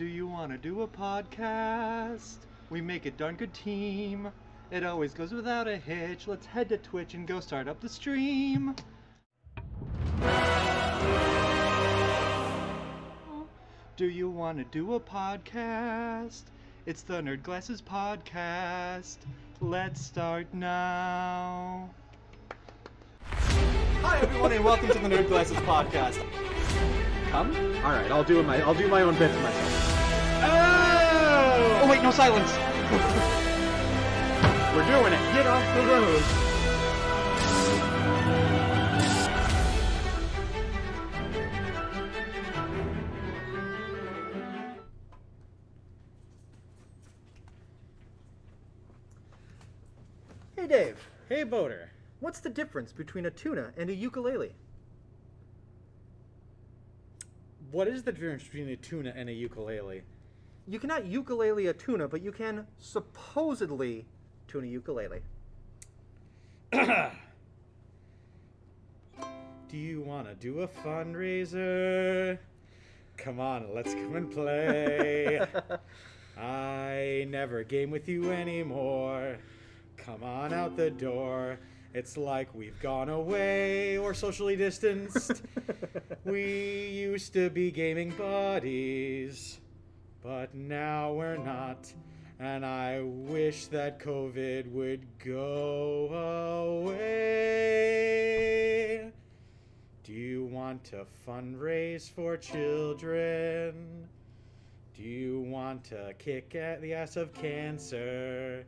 Do you want to do a podcast? We make a darn good team. It always goes without a hitch. Let's head to Twitch and go start up the stream. Do you want to do a podcast? It's the Nerd Glasses Podcast. Let's start now. Hi everyone and welcome to the Nerd Glasses Podcast. Come? All right, I'll do my own bits myself. Oh wait, no silence. We're doing it. Get off the road. Hey Dave, Hey, Boater. what's the difference between a tuna and a ukulele? What is the difference between a tuna and a ukulele? You cannot ukulele a tuna, but you can supposedly tune a ukulele. Do you want to do a fundraiser? Come on, let's come and play. I never game with you anymore. Come on out the door. It's like we've gone away or socially distanced. We used to be gaming buddies, but now we're not. And I wish that COVID would go away. Do you want to fundraise for children? Do you want to kick at the ass of cancer?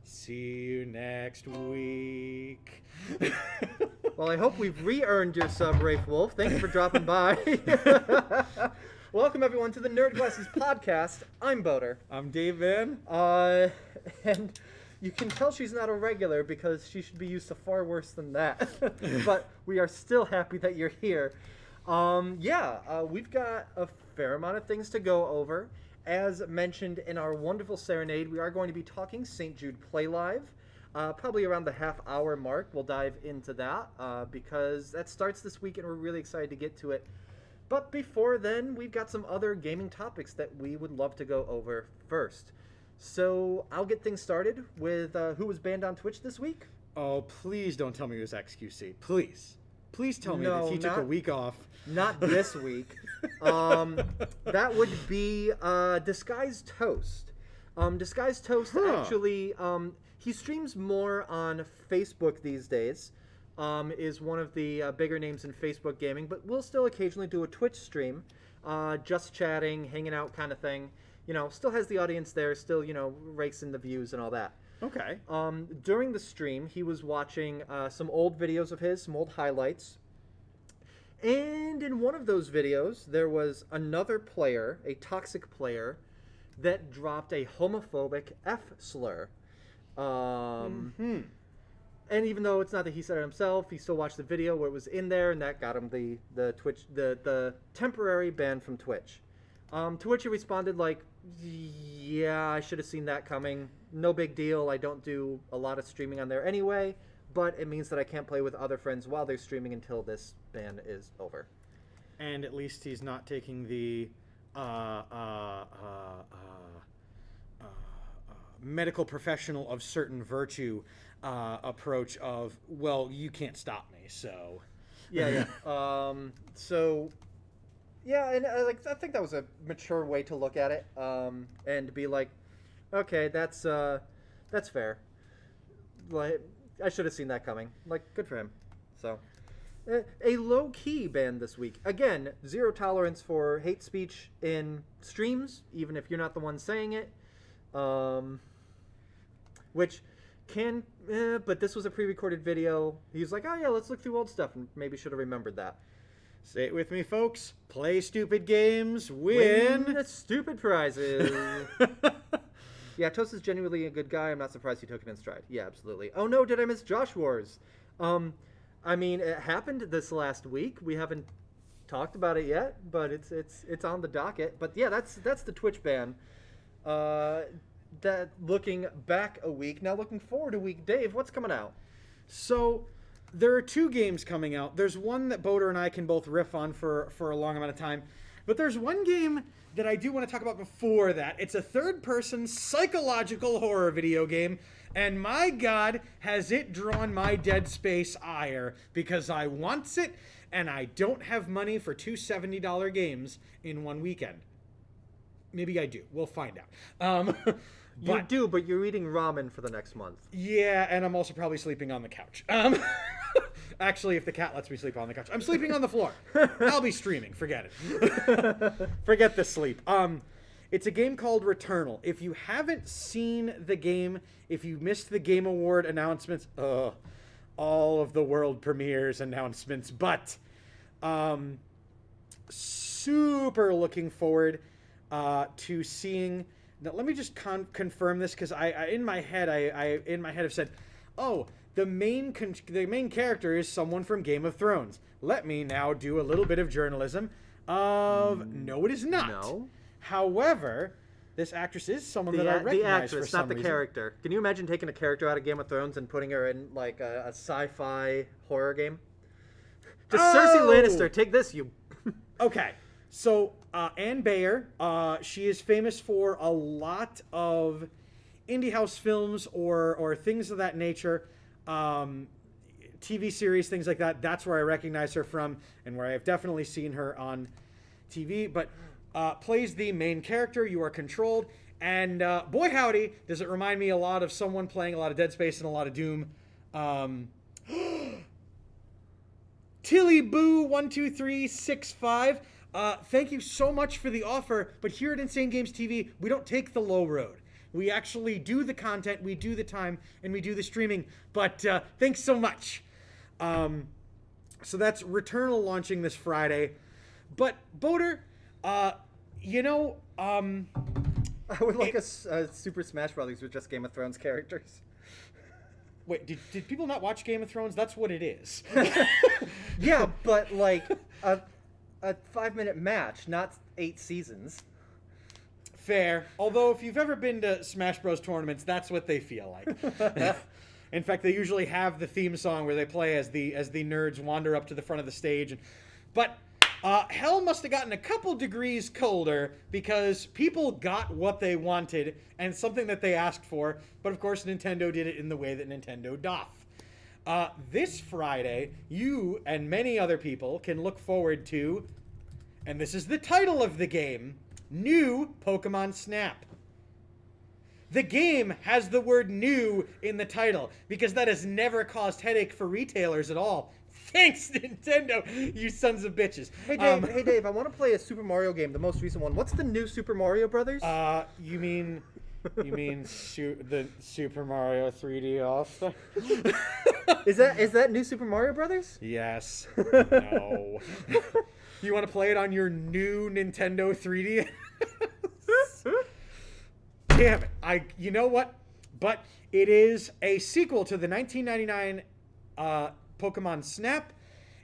See you next week. Well, I hope we've re-earned your sub, Rafe Wolf. Thank you for dropping by. Welcome everyone to the Nerd Glasses Podcast. I'm Boater. I'm Dave Van. And you can tell she's not a regular because she should be used to far worse than that. But we are still happy that you're here. We've got a fair amount of things to go over. As mentioned in our wonderful serenade, we are going to be talking St. Jude Playlive. Probably around the half-hour mark, we'll dive into that because that starts this week and we're really excited to get to it. But before then, we've got some other gaming topics that we would love to go over first. So I'll get things started with who was banned on Twitch this week. Oh, please don't tell me it was XQC. Please. Please tell me that he took a week off. Not this week. That would be Disguised Toast. Disguised Toast actually, he streams more on Facebook these days. Is one of the bigger names in Facebook gaming, but we'll still occasionally do a Twitch stream, just chatting, hanging out kind of thing. You know, still has the audience there, still, rakes in the views and all that. Okay. During the stream, he was watching some old videos of his, some old highlights. And in one of those videos, there was another player, a toxic player, that dropped a homophobic F slur. And even though it's not that he said it himself, he still watched the video where it was in there, and that got him the Twitch, the temporary ban from Twitch. To which he responded like, yeah, I should have seen that coming. No big deal. I don't do a lot of streaming on there anyway, but it means that I can't play with other friends while they're streaming until this ban is over. And at least he's not taking the medical professional of certain virtue approach of, well, you can't stop me, so. Yeah. And I think that was a mature way to look at it, and be like, okay, that's fair. Like, I should have seen that coming. Like, good for him. So, a low-key ban this week. Again, zero tolerance for hate speech in streams, even if you're not the one saying it. Which can, but this was a pre-recorded video. He was like, oh yeah, let's look through old stuff, and maybe should have remembered that. Say it with me, folks. Play stupid games, win stupid prizes. Yeah, Toast is genuinely a good guy. I'm not surprised he took it in stride. Yeah, absolutely. Oh no, did I miss Josh Wars? I mean, it happened this last week. We haven't talked about it yet, but it's on the docket. But yeah, that's the Twitch ban. That looking back a week. Now looking forward a week. Dave, what's coming out? So there are two games coming out. There's one that Boater and I can both riff on for a long amount of time. But there's one game that I do want to talk about before that. It's a third-person psychological horror video game, and my God, has it drawn my Dead Space ire, because I wants it, and I don't have money for two $70 games in one weekend. Maybe I do. We'll find out. You do, but you're eating ramen for the next month. Yeah, and I'm also probably sleeping on the couch. Actually, if the cat lets me sleep on the couch. I'm sleeping on the floor. I'll be streaming. Forget it. Forget the sleep. It's a game called Returnal. If you haven't seen the game, if you missed the Game Award announcements, all of the world premieres announcements, but super looking forward to seeing. Now, let me just confirm this, because I in my head have said, oh, the main character is someone from Game of Thrones. Let me now do a little bit of journalism. No, it is not. No. However, this actress is someone that I recognize the actress, for some not the reason. character. Can you imagine taking a character out of Game of Thrones and putting her in like a sci-fi horror game? Just Cersei Lannister, take this, you. Okay. So, Anne Bayer, she is famous for a lot of indie house films or things of that nature, TV series, things like that. That's where I recognize her from, and where I've definitely seen her on TV. But plays the main character. You are controlled, and boy howdy, does it remind me a lot of someone playing a lot of Dead Space and a lot of Doom. Tilly Boo 12365. Thank you so much for the offer, but here at Insane Games TV, we don't take the low road. We actually do the content, we do the time, and we do the streaming, but thanks so much. So that's Returnal launching this Friday. But, Boater, I would like a Super Smash Brothers with just Game of Thrones characters. Wait, did people not watch Game of Thrones? That's what it is. Yeah, but like a 5-minute match, not 8 seasons. Fair. Although, if you've ever been to Smash Bros. Tournaments, that's what they feel like. In fact, they usually have the theme song where they play as the nerds wander up to the front of the stage. But hell must have gotten a couple degrees colder, because people got what they wanted and something that they asked for. But of course, Nintendo did it in the way that Nintendo doth. This Friday, you and many other people can look forward to, and this is the title of the game, New Pokemon Snap. The game has the word new in the title, because that has never caused headache for retailers at all. Thanks, Nintendo, you sons of bitches. Hey, Dave, I want to play a Super Mario game, the most recent one. What's the new Super Mario Brothers? You mean the Super Mario 3D All-Star? Is that new Super Mario Brothers? Yes. No. You want to play it on your new Nintendo 3D? Damn it. You know what? But it is a sequel to the 1999 Pokemon Snap.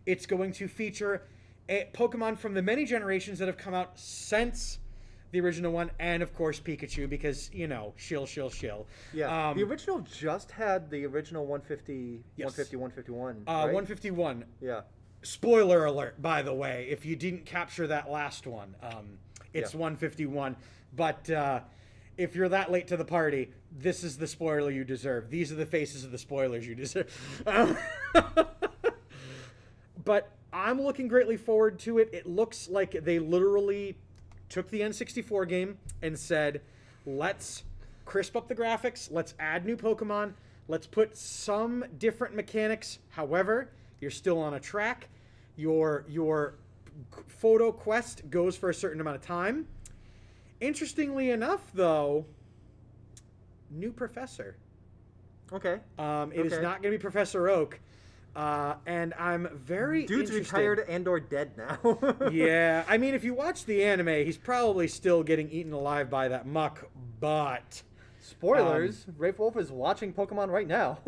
It's going to feature a Pokemon from the many generations that have come out since the original one, and of course Pikachu, because, shill. Yeah, the original just had the original 150, yes. 151. Right? 151. Yeah. Spoiler alert, by the way, if you didn't capture that last one. It's 151. But if you're that late to the party, this is the spoiler you deserve. These are the faces of the spoilers you deserve. But I'm looking greatly forward to it. It looks like they literally took the N64 game and said, let's crisp up the graphics, let's add new Pokemon, let's put some different mechanics. However, you're still on a track. Your photo quest goes for a certain amount of time. Interestingly enough, though, new professor. Okay. It is not going to be Professor Oak. And I'm very Dude's interested. retired and/or dead now. Yeah, I mean, if you watch the anime, he's probably still getting eaten alive by that muck, but... Spoilers, Rafe Wolf is watching Pokemon right now.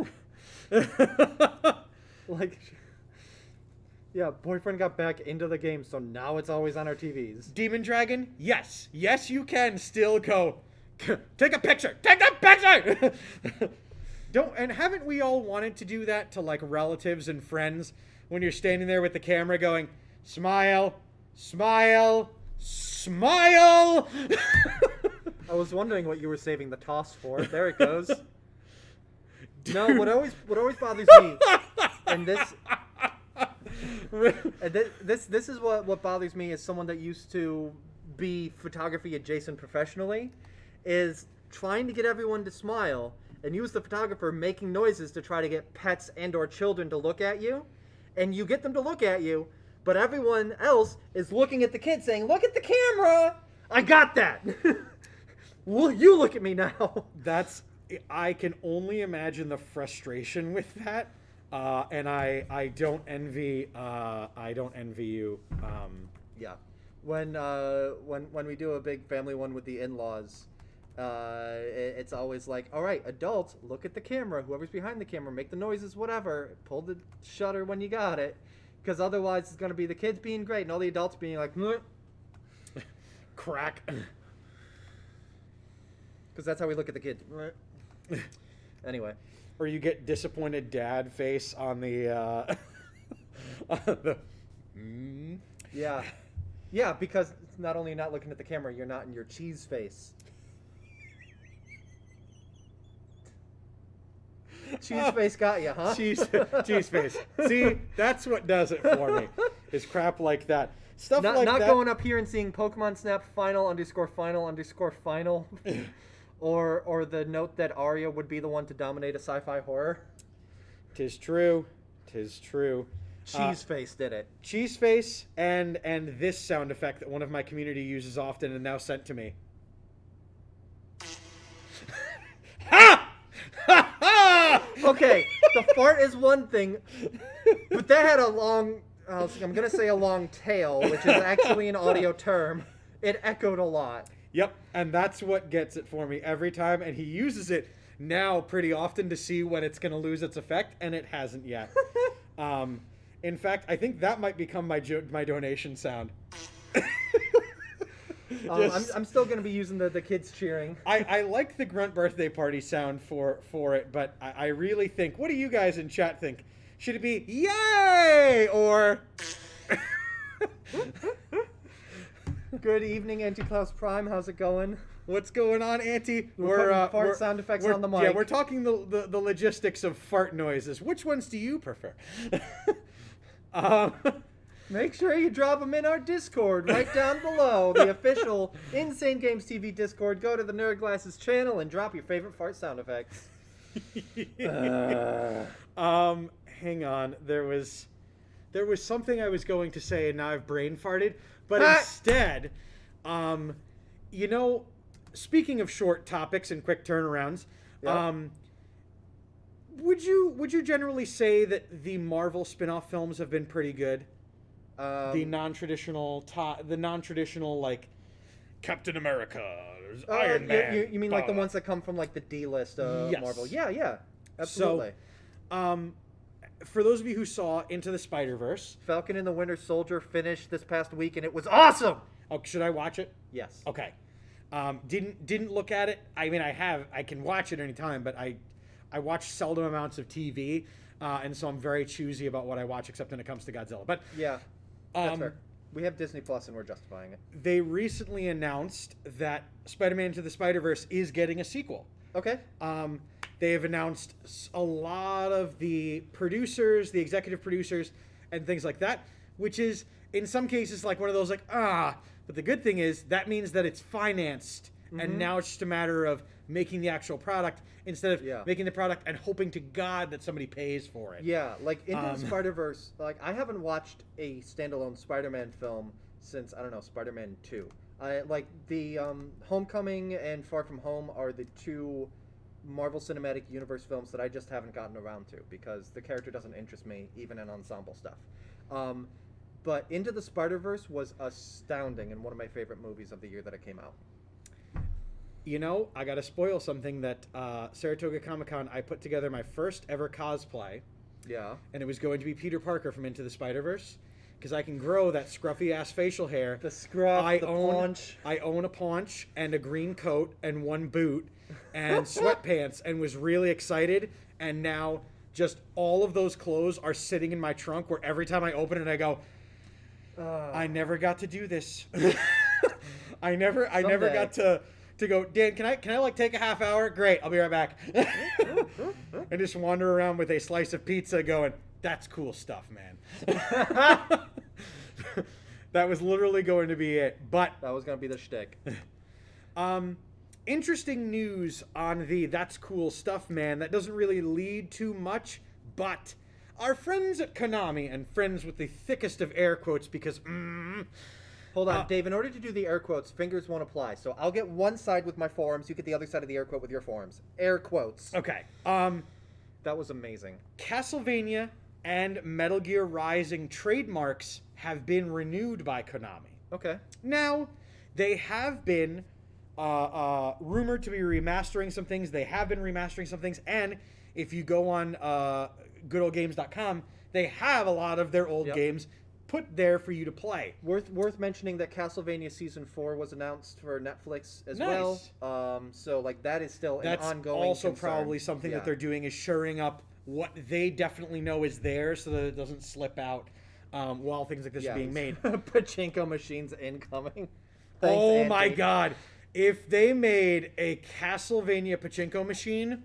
Yeah, boyfriend got back into the game, so now it's always on our TVs. Demon Dragon? Yes. Yes, you can still go. Take a picture! Take a picture! And haven't we all wanted to do that to, like, relatives and friends when you're standing there with the camera going, smile, smile, Smile! I was wondering what you were saving the toss for. There it goes. No, what always bothers me, and this is what bothers me as someone that used to be photography adjacent professionally, is trying to get everyone to smile and use the photographer making noises to try to get pets and or children to look at you, and you get them to look at you, but everyone else is looking at the kid saying, "Look at the camera! I got that!" Well, you look at me now. I can only imagine the frustration with that, and I don't envy you. Yeah, when we do a big family one with the in-laws, it's always like, all right, adults, look at the camera. Whoever's behind the camera, make the noises, whatever. Pull the shutter when you got it, because otherwise it's gonna be the kids being great and all the adults being like, crack. Because that's how we look at the kids. Anyway. Or you get disappointed dad face on the Yeah. Yeah, because it's not only not looking at the camera, you're not in your cheese face. Cheese face got you, huh? Cheese face. See, that's what does it for me. Is crap like that. Stuff not, like not that. Not going up here and seeing Pokemon Snap final_final_final. Or the note that Arya would be the one to dominate a sci-fi horror. 'Tis true. Cheese face did it. Cheese face and this sound effect that one of my community uses often and now sent to me. Ha! Ha ha! Okay, the fart is one thing, but that had a long, I'm going to say a long tail, which is actually an audio term. It echoed a lot. Yep, and that's what gets it for me every time, and he uses it now pretty often to see when it's going to lose its effect, and it hasn't yet. In fact, I think that might become my donation sound. I'm still going to be using the kids cheering. I like the grunt birthday party sound for it, but I really think, what do you guys in chat think? Should it be yay or... Good evening, Anti-Klaus Prime. How's it going? What's going on, Auntie? We're fart sound effects on the mic. Yeah, we're talking the logistics of fart noises. Which ones do you prefer? Make sure you drop them in our Discord right down below. The official Insane Games TV Discord. Go to the Nerd Glasses channel and drop your favorite fart sound effects. Hang on. There was something I was going to say and now I've brain farted. But instead, speaking of short topics and quick turnarounds, yep. Would you generally say that the Marvel spin-off films have been pretty good? The non-traditional like Captain America, Iron Man. You mean like the ones that come from like the D-list of yes. Marvel? Yeah, absolutely. So, for those of you who saw Into the Spider-Verse, Falcon and the Winter Soldier finished this past week, and it was awesome. Oh, should I watch it? Yes. Okay. Didn't look at it. I mean, I can watch it anytime, but I watch seldom amounts of TV, and so I'm very choosy about what I watch, except when it comes to Godzilla. But yeah, that's fair. We have Disney Plus, and we're justifying it. They recently announced that Spider-Man Into the Spider-Verse is getting a sequel. Okay. They have announced a lot of the producers, the executive producers, and things like that, which is, in some cases, like one of those, but the good thing is that means that it's financed, and now it's just a matter of making the actual product instead of making the product and hoping to God that somebody pays for it. Yeah, like Into the Spider-Verse, like I haven't watched a standalone Spider-Man film since, I don't know, Spider-Man 2. Like the Homecoming and Far From Home are the two Marvel Cinematic Universe films that I just haven't gotten around to because the character doesn't interest me, even in ensemble stuff. But Into the Spider-Verse was astounding and one of my favorite movies of the year that it came out. You know, I gotta spoil something that Saratoga Comic-Con, I put together my first ever cosplay. Yeah. And it was going to be Peter Parker from Into the Spider-Verse. Because I can grow that scruffy-ass facial hair. The scruff, paunch. I own a paunch and a green coat and one boot and sweatpants and was really excited. And now just all of those clothes are sitting in my trunk where every time I open it, I go, I never got to do this. I never got to go, Dan, can I like take a half hour? Great, I'll be right back. And just wander around with a slice of pizza going, that's cool stuff, man. That was literally going to be it. But That was going to be the shtick. Interesting news on the that's cool stuff, man. That doesn't really lead to much, but our friends at Konami, and friends with the thickest of air quotes because Hold on, Dave. In order to do the air quotes, fingers won't apply. So I'll get one side with my forearms. You get the other side of the air quote with your forearms. Air quotes. okay. That was amazing. Castlevania and Metal Gear Rising trademarks have been renewed by Konami. Okay. Now, they have been rumored to be remastering some things. They have been remastering some things. And if you go on goodoldgames.com, they have a lot of their old games put there for you to play. Worth mentioning that Castlevania Season 4 was announced for Netflix as Nice. well. So, like, that is still That's an ongoing also concern. probably something that they're doing is shoring up what they definitely know is there so that it doesn't slip out while things like this are being made. Pachinko machines incoming. Thanks, Oh my Auntie. god. If they made a Castlevania pachinko machine,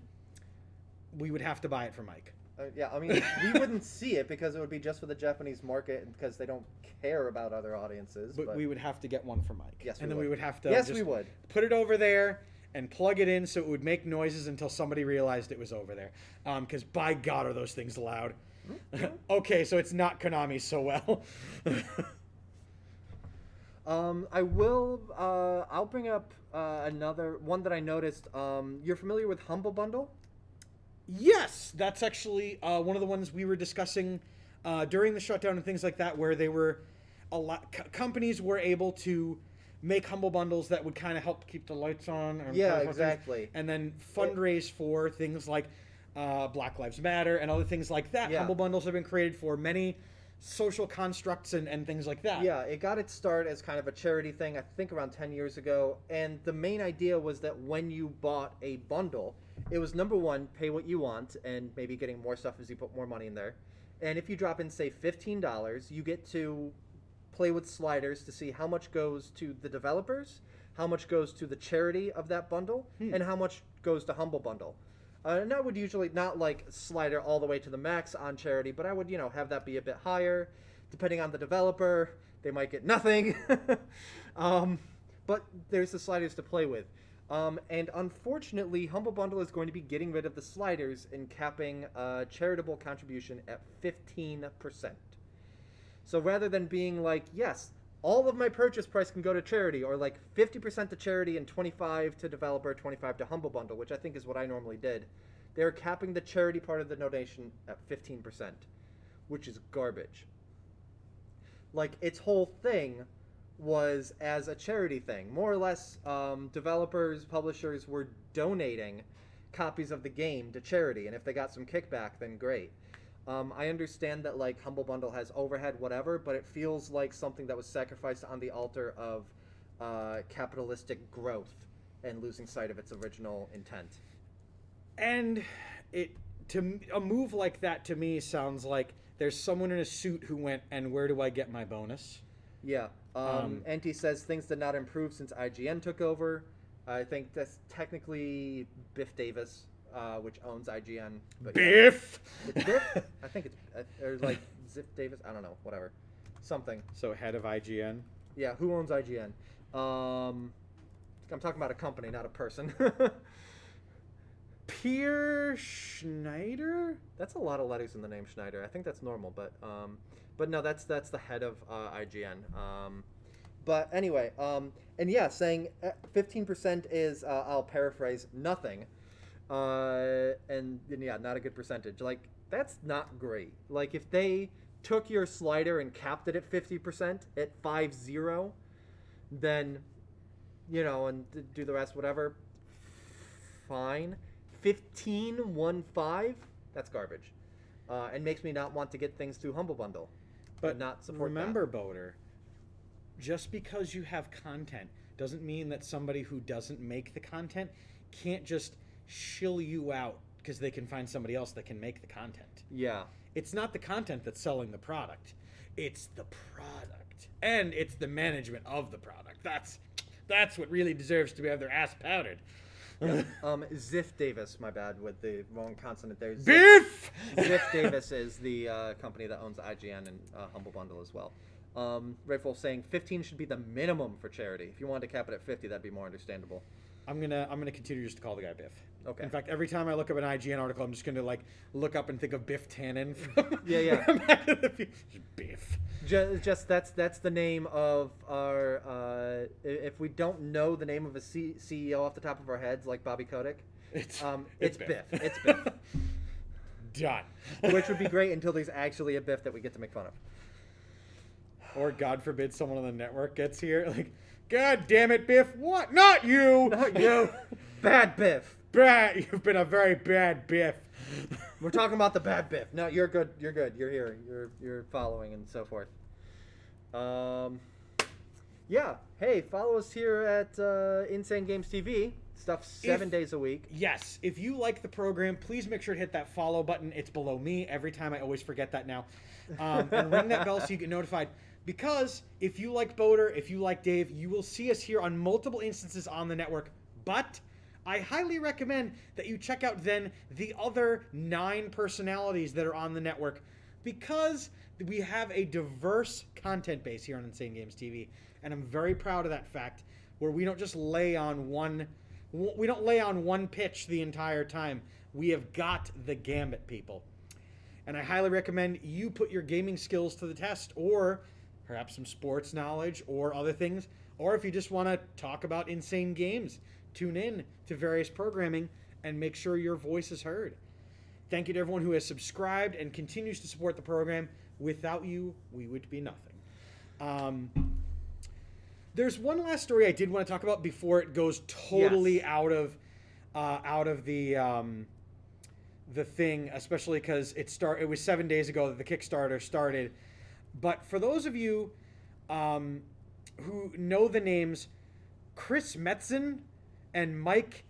we would have to buy it for Mike. Yeah, I mean, we wouldn't see it because it would be just for the Japanese market because they don't care about other audiences. But we would have to get one for Mike. Yes, and we then would. we would have to Yes, just we would. put it over there and plug it in so it would make noises until somebody realized it was over there. Because by God are those things loud. Okay, so it's not Konami so well. I'll bring up another one that I noticed. You're familiar with Humble Bundle? Yes, that's actually one of the ones we were discussing during the shutdown and things like that, where they were companies were able to make humble bundles that would kind of help keep the lights on. Yeah, exactly. And then fundraise for things like Black Lives Matter and other things like that. Yeah. Humble bundles have been created for many social constructs and things like that. Yeah, it got its start as kind of a charity thing, I think around 10 years ago. And the main idea was that when you bought a bundle, it was number one, pay what you want, and maybe getting more stuff as you put more money in there. And if you drop in, say, $15, you get to play with sliders to see how much goes to the developers, how much goes to the charity of that bundle, and how much goes to Humble Bundle. And I would usually not like slider all the way to the max on charity, but I would, have that be a bit higher. Depending on the developer, they might get nothing. But there's the sliders to play with. And unfortunately, Humble Bundle is going to be getting rid of the sliders and capping charitable contribution at 15%. So rather than being like, yes, all of my purchase price can go to charity, or like 50% to charity and 25 to developer, 25 to Humble Bundle, which I think is what I normally did, they're capping the charity part of the donation at 15%, which is garbage. Like, its whole thing was as a charity thing. More or less, developers, publishers were donating copies of the game to charity, and if they got some kickback, then great. I understand that, like, Humble Bundle has overhead, whatever, but it feels like something that was sacrificed on the altar of capitalistic growth and losing sight of its original intent. And a move like that to me sounds like there's someone in a suit who went, and where do I get my bonus? Yeah. Enti says things did not improve since IGN took over. I think that's technically Biff Davis, which owns IGN. But Biff! Yeah. It's Biff? I think it's... or like Ziff Davis? I don't know. Whatever. Something. So head of IGN? Yeah, who owns IGN? I'm talking about a company, not a person. Pierre Schneider? That's a lot of letters in the name Schneider. I think that's normal, but no, that's the head of IGN. But anyway, and yeah, saying 15% is, I'll paraphrase, nothing. And yeah, not a good percentage. Like, that's not great. Like, if they took your slider and capped it at 50%, at 5-0, then, and do the rest, whatever, fine. 15-1-5, that's garbage. And makes me not want to get things through Humble Bundle. But not support remember, Boater, just because you have content doesn't mean that somebody who doesn't make the content can't just shill you out because they can find somebody else that can make the content. Yeah. It's not the content that's selling the product. It's the product. And it's the management of the product. That's what really deserves to have their ass powdered. Ziff Davis, my bad, with the wrong consonant there. Biff! Ziff Davis is the company that owns IGN and Humble Bundle as well. Red Wolf saying 15 should be the minimum for charity. If you wanted to cap it at 50, that'd be more understandable. I'm gonna continue just to call the guy Biff. Okay. In fact, every time I look up an IGN article, I'm just gonna like look up and think of Biff Tannen from from Back to the Future. Biff. Just that's the name of our. If we don't know the name of a CEO off the top of our heads, like Bobby Kotick, it's Biff. It's Biff. Done. Which would be great until there's actually a Biff that we get to make fun of. Or God forbid someone on the network gets here, like, God damn it, Biff! What? Not you! Not you! Bad Biff. Bad. You've been a very bad Biff. We're talking about the bad Biff. No, you're good. You're good. You're here. You're following and so forth. Yeah. Hey, follow us here at Insane Games TV. Stuff 7 days a week. Yes. If you like the program, please make sure to hit that follow button. It's below me. Every time I always forget that now. And ring that bell so you get notified. Because if you like Boater, if you like Dave, you will see us here on multiple instances on the network. But I highly recommend that you check out then the other 9 personalities that are on the network, because we have a diverse content base here on Insane Games TV, and I'm very proud of that fact, where we don't just lay on one pitch the entire time. We have got the gambit, people. And I highly recommend you put your gaming skills to the test, or perhaps some sports knowledge or other things, or if you just want to talk about insane games, tune in to various programming and make sure your voice is heard. Thank you to everyone who has subscribed and continues to support the program. Without you, we would be nothing. There's one last story I did want to talk about before it goes totally out of the thing, especially because it was 7 days ago that the Kickstarter started. But for those of you who know the names Chris Metzen and Mike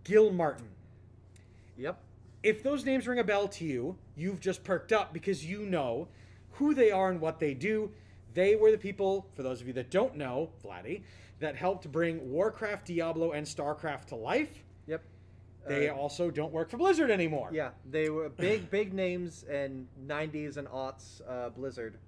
Gilmartin. Yep. If those names ring a bell to you, you've just perked up because you know who they are and what they do. They were the people, for those of you that don't know, Vladdy, that helped bring Warcraft, Diablo, and StarCraft to life. Yep. They also don't work for Blizzard anymore. Yeah, they were big names in 90s and aughts Blizzard.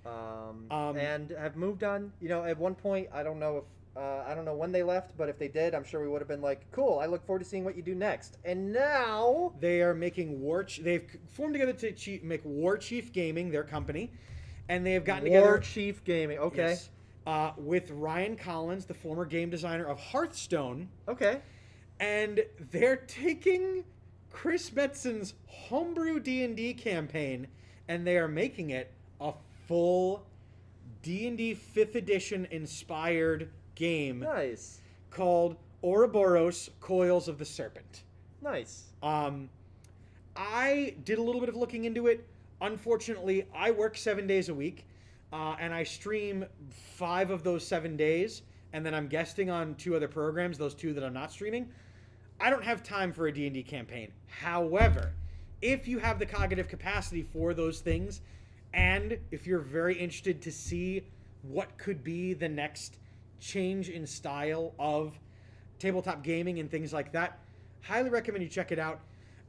And have moved on. You know, at one point, I don't know when they left, but if they did, I'm sure we would have been like, cool, I look forward to seeing what you do next. And now they are making they've formed together to make War Chief Gaming their company, and they have gotten together. War Chief Gaming, okay. Yes, with Ryan Collins, the former game designer of Hearthstone. Okay. And they're taking Chris Metzen's homebrew D&D campaign, and they are making it a full D&D 5th edition inspired game. Nice. Called Ouroboros Coils of the Serpent. Nice. I did a little bit of looking into it. Unfortunately, I work 7 days a week, and I stream 5 of those 7 days, and then I'm guesting on 2 other programs, those 2 that I'm not streaming. I don't have time for a D&D campaign. However, if you have the cognitive capacity for those things, and if you're very interested to see what could be the next change in style of tabletop gaming and things like that, highly recommend you check it out.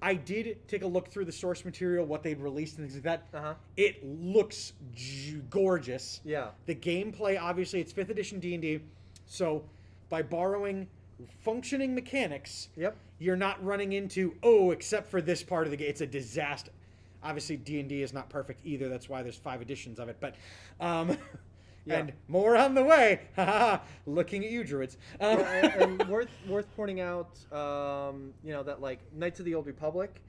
I did take a look through the source material, what they'd released and things like that. It looks gorgeous. Yeah. The gameplay, obviously, it's 5th edition D&D, so by borrowing functioning mechanics, you're not running into, except for this part of the game, it's a disaster. Obviously, D&D is not perfect either. That's why there's 5 editions of it. But, and more on the way. Looking at you, Druids. And worth pointing out, that like Knights of the Old Republic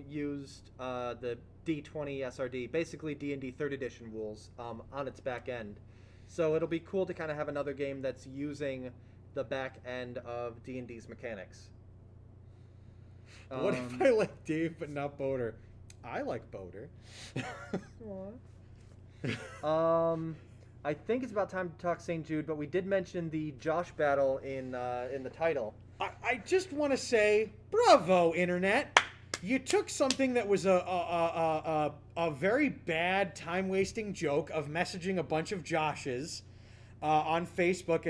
used the D20 SRD, basically D&D 3rd edition rules on its back end. So it'll be cool to kind of have another game that's using the back end of D&D's mechanics. What if I like Dave but not Boater? I like Boater. I think it's about time to talk St. Jude, but we did mention the Josh battle in the title. I just want to say, bravo, Internet! You took something that was a very bad time-wasting joke of messaging a bunch of Joshes on Facebook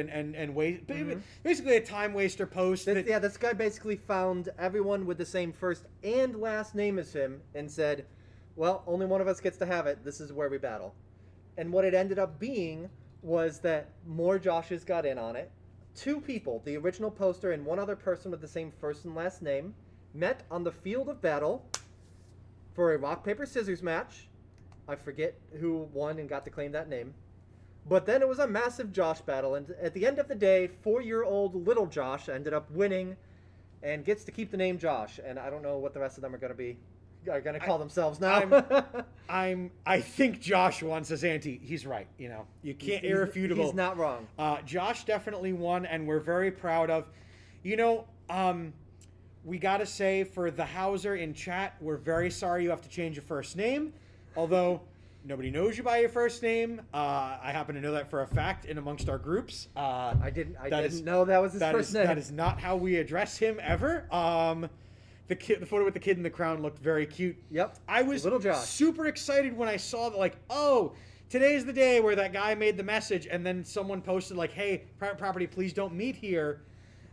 basically a time waster post. This guy basically found everyone with the same first and last name as him and said, well, only one of us gets to have it. This is where we battle. And what it ended up being was that more Joshes got in on it. 2 people, the original poster and one other person with the same first and last name, met on the field of battle for a rock, paper, scissors match. I forget who won and got to claim that name. But then it was a massive Josh battle, and at the end of the day, 4-year-old little Josh ended up winning and gets to keep the name Josh. And I don't know what the rest of them are going to call themselves now. I think Josh won, says Auntie. He's right. You know, you can't irrefutable. He's not wrong. Josh definitely won, and we're very proud of. You know, we got to say for the Hauser in chat, we're very sorry you have to change your first name. Although nobody knows you by your first name. I happen to know that for a fact in amongst our groups. I didn't know that was his first name. That is not how we address him ever. The photo with the kid in the crown looked very cute. Yep. I was Little Josh. super excited when I saw that, like, oh, today's the day where that guy made the message, and then someone posted, like, hey, private property, please don't meet here.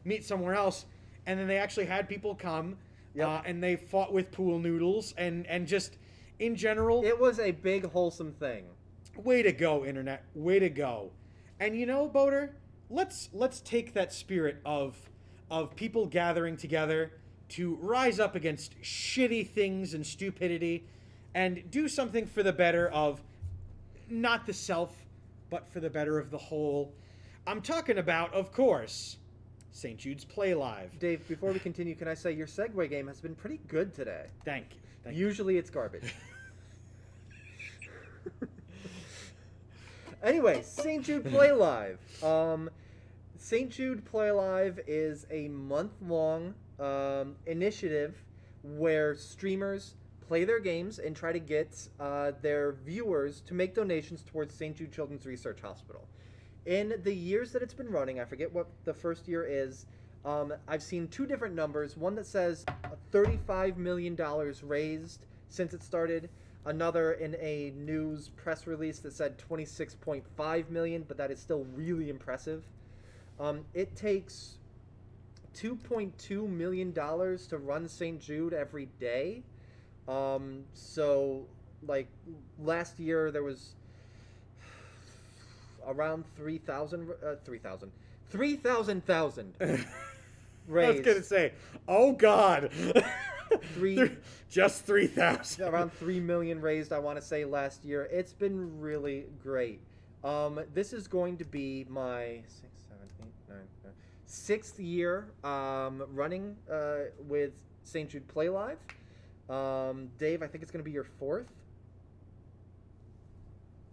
Meet somewhere else. And then they actually had people come, and they fought with pool noodles, and just... in general, it was a big wholesome thing. Way to go, internet! Way to go! And you know, Boater, let's take that spirit of people gathering together to rise up against shitty things and stupidity, and do something for the better of not the self, but for the better of the whole. I'm talking about, of course, St. Jude's Playlive. Dave, before we continue, can I say your segue game has been pretty good today? Thank you. Usually it's garbage. Anyway, St. Jude Play Live. St. Jude Play Live is a month-long initiative where streamers play their games and try to get their viewers to make donations towards St. Jude Children's Research Hospital. In the years that it's been running, I forget what the first year is, I've seen 2 different numbers. One that says $35 million raised since it started. Another in a news press release that said 26.5 million, but that is still really impressive. It takes $2.2 million to run St. Jude every day. So, like, last year there was around 3,000 raised. I was going to say, oh, God. Just 3,000. Around 3 million raised, I want to say, last year. It's been really great. This is going to be my 6th year running with St. Jude Play Live. Dave, I think it's going to be your 4th.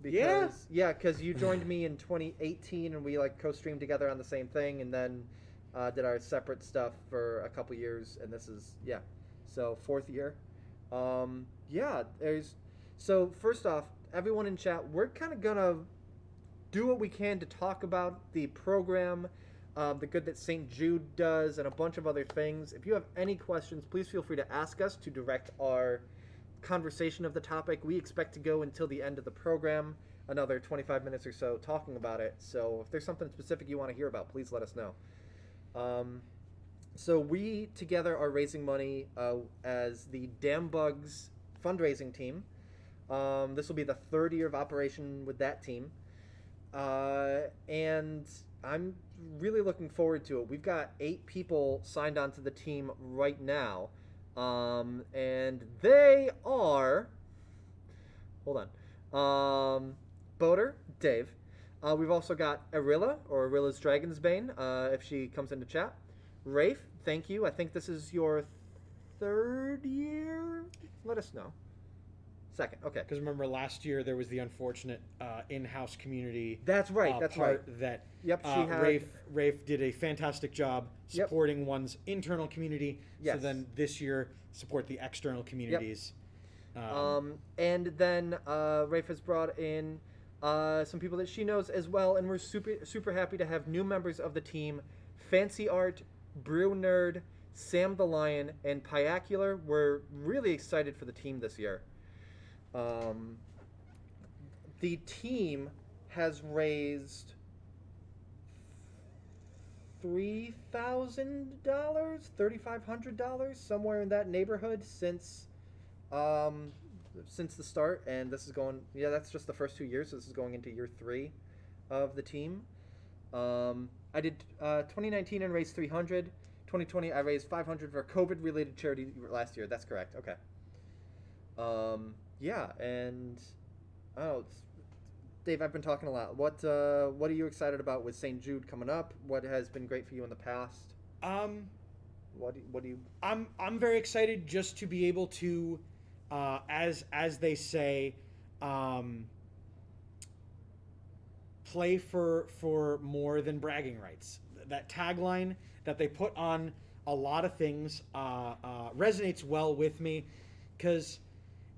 Because you joined me in 2018 and we co-streamed together on the same thing, and then did our separate stuff for a couple years, and this is so 4th year. So first off, everyone in chat, we're kind of gonna do what we can to talk about the program, the good that St. Jude does, and a bunch of other things. If you have any questions, please feel free to ask us to direct our conversation of the topic. We expect to go until the end of the program, another 25 minutes or so talking about it. So if there's something specific you want to hear about, please let us know. So we together are raising money as the Damn Bugs fundraising team. This will be the 3rd year of operation with that team. And I'm really looking forward to it. We've got 8 people signed on to the team right now. And they are... Hold on. Boater, Dave. We've also got Arilla, or Arilla's Dragon's Bane, if she comes into chat. Rafe, thank you. I think this is your 3rd year? Let us know. 2nd, okay. Because remember, last year there was the unfortunate in-house community. That's right. That's part right. That she had... Rafe did a fantastic job supporting one's internal community. Yes. So then this year support the external communities. And then Rafe has brought in some people that she knows as well, and we're super happy to have new members of the team: Fancy Art, Brew Nerd, Sam the Lion, and Piacular. We're really excited for the team this year. The team has raised $3,000, $3,500, somewhere in that neighborhood since the start. And this is going, yeah, that's just the first 2 years. So this is going into year 3 of the team. I did 2019 and raised 300. 2020 I raised 500 for COVID-related charity last year. That's correct. Okay. Yeah, and Dave, I've been talking a lot. What are you excited about with St. Jude coming up? What has been great for you in the past? What do you? I'm very excited just to be able to, as they say, play for more than bragging rights. That tagline that they put on a lot of things resonates well with me, because,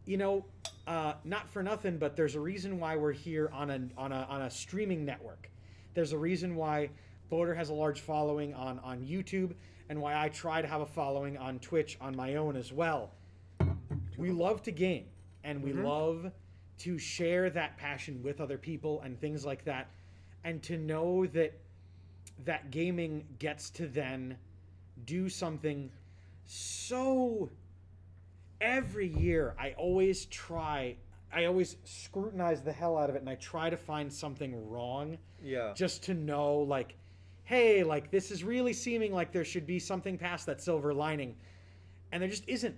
not for nothing, but there's a reason why we're here on a streaming network. There's a reason why Boater has a large following on YouTube, and why I try to have a following on Twitch on my own as well. We love to game, and we love to share that passion with other people and things like that, and to know that gaming gets to then do something. So every year I always scrutinize the hell out of it, and I try to find something wrong. Yeah. Just to know, like, hey, like, this is really seeming like there should be something past that silver lining, and there just isn't.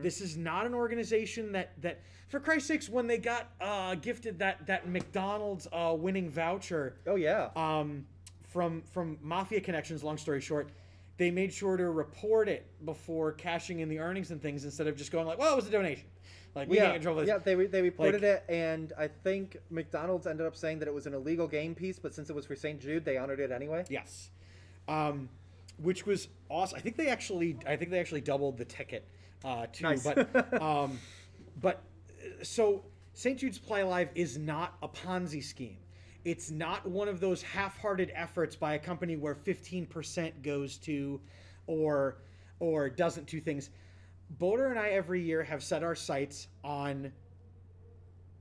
This is not an organization that for Christ's sakes, when they got gifted that McDonald's winning voucher, from Mafia Connections, long story short, they made sure to report it before cashing in the earnings and things, instead of just going like, well, it was a donation. Like, we can't control this. Yeah, they reported it, and I think McDonald's ended up saying that it was an illegal game piece, but since it was for St. Jude, they honored it anyway. Yes. Which was awesome. I think they actually doubled the ticket too. Nice. But so St. Jude's Playlive is not a Ponzi scheme. It's not one of those half-hearted efforts by a company where 15% goes to or doesn't do things. Boater and I every year have set our sights on.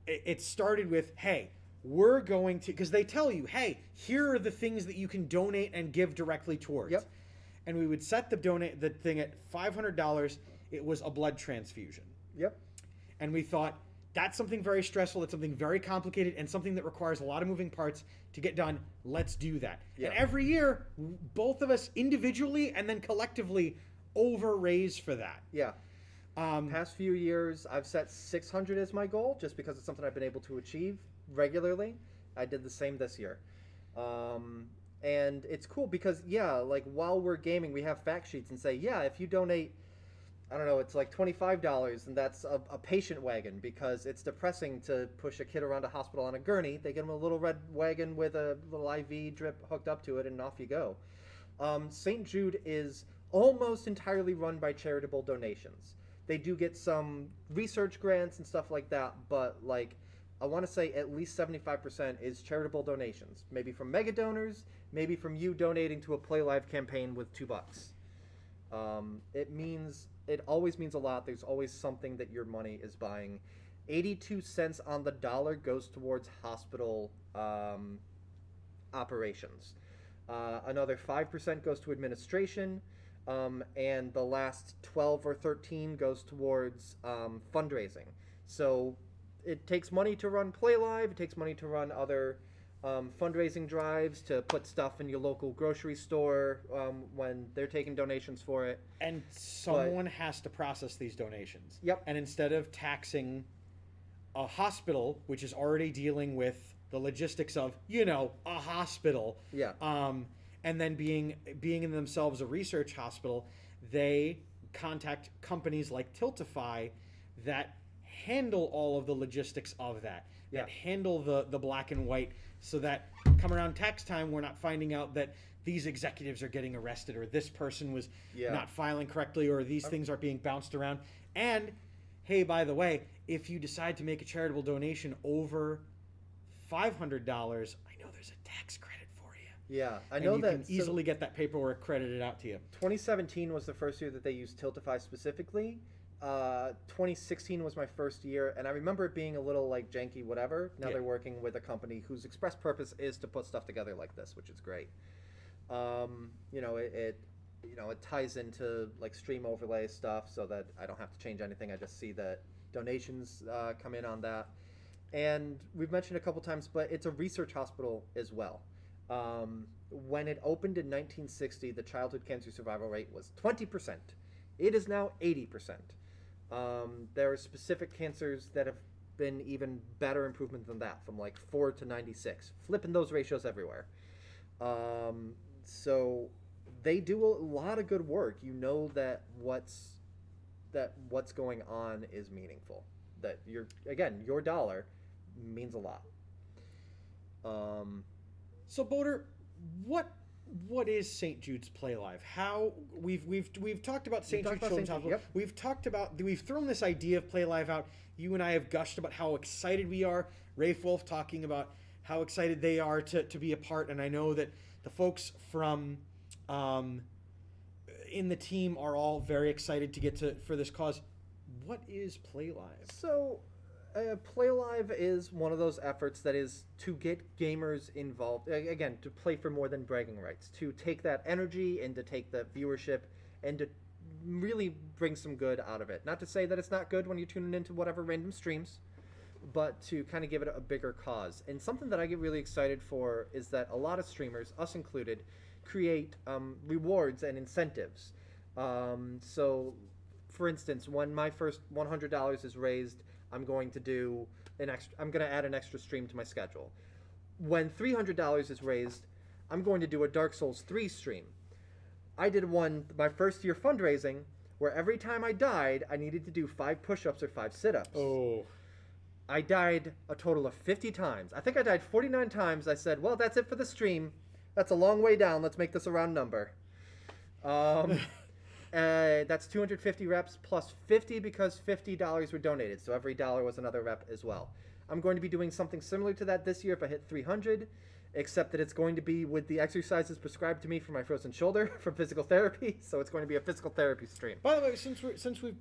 It started with, hey, we're going to, because they tell you, hey, here are the things that you can donate and give directly towards. Yep. And we would set the thing at $500. It was a blood transfusion. Yep. And we thought, that's something very stressful. It's something very complicated and something that requires a lot of moving parts to get done. Let's do that. Yeah. And every year, both of us individually and then collectively over-raise for that. Yeah. Past few years, I've set 600 as my goal, just because it's something I've been able to achieve regularly. I did the same this year. And it's cool because, like, while we're gaming, we have fact sheets and say, if you donate, I don't know, it's like $25, and that's a patient wagon, because it's depressing to push a kid around a hospital on a gurney. They get him a little red wagon with a little IV drip hooked up to it, and off you go. St. Jude is almost entirely run by charitable donations. They do get some research grants and stuff like that, but, like, I want to say at least 75% is charitable donations. Maybe from mega donors, maybe from you donating to a Playlive campaign with $2. It always means a lot. There's always something that your money is buying. 82 cents on the dollar goes towards hospital operations. Another 5% goes to administration, and the last 12 or 13 goes towards fundraising. So it takes money to run Playlive. It takes money to run other fundraising drives, to put stuff in your local grocery store when they're taking donations for it. And someone has to process these donations. Yep. And instead of taxing a hospital, which is already dealing with the logistics of, a hospital, and then being in themselves a research hospital, they contact companies like Tiltify that handle all of the logistics of that handle the black and white, so that come around tax time, we're not finding out that these executives are getting arrested, or this person was not filing correctly, or these things are being bounced around. And, hey, by the way, if you decide to make a charitable donation over $500, I know there's a tax credit for you. Yeah, I know that. You can easily get that paperwork credited out to you. 2017 was the first year that they used Tiltify specifically. 2016 was my first year, and I remember it being a little like janky, whatever. Now they're working with a company whose express purpose is to put stuff together like this, which is great. It ties into like stream overlay stuff so that I don't have to change anything. I just see that donations come in on that. And we've mentioned a couple times, but it's a research hospital as well. When it opened in 1960, the childhood cancer survival rate was 20%. It is now 80%. There are specific cancers that have been even better improvement than that, from like 4 to 96, flipping those ratios everywhere. So they do a lot of good work. You know that what's going on is meaningful. That your dollar means a lot. So Boater, what is St. Jude's Playlive? How we've talked about St. Jude's Children's Hospital. Yep. We've thrown this idea of Playlive out. You and I have gushed about how excited we are. Rafe Wolf talking about how excited they are to be a part, and I know that the folks from in the team are all very excited to get for this cause. What is Playlive? So, Playlive is one of those efforts that is to get gamers involved, again, to play for more than bragging rights, to take that energy and to take that viewership and to really bring some good out of it. Not to say that it's not good when you're tuning into whatever random streams, but to kind of give it a bigger cause. And something that I get really excited for is that a lot of streamers, us included, create rewards and incentives. So, for instance, when my first $100 is raised, I'm going to add an extra stream to my schedule. When $300 is raised, I'm going to do a Dark Souls 3 stream. I did one my first year fundraising where every time I died, I needed to do 5 push-ups or 5 sit-ups. Oh. I died a total of 50 times. I think I died 49 times. I said, well, that's it for the stream. That's a long way down. Let's make this a round number. That's 250 reps plus 50 because $50 were donated. So every dollar was another rep as well. I'm going to be doing something similar to that this year if I hit 300, except that it's going to be with the exercises prescribed to me for my frozen shoulder from physical therapy. So it's going to be a physical therapy stream. By the way, since we've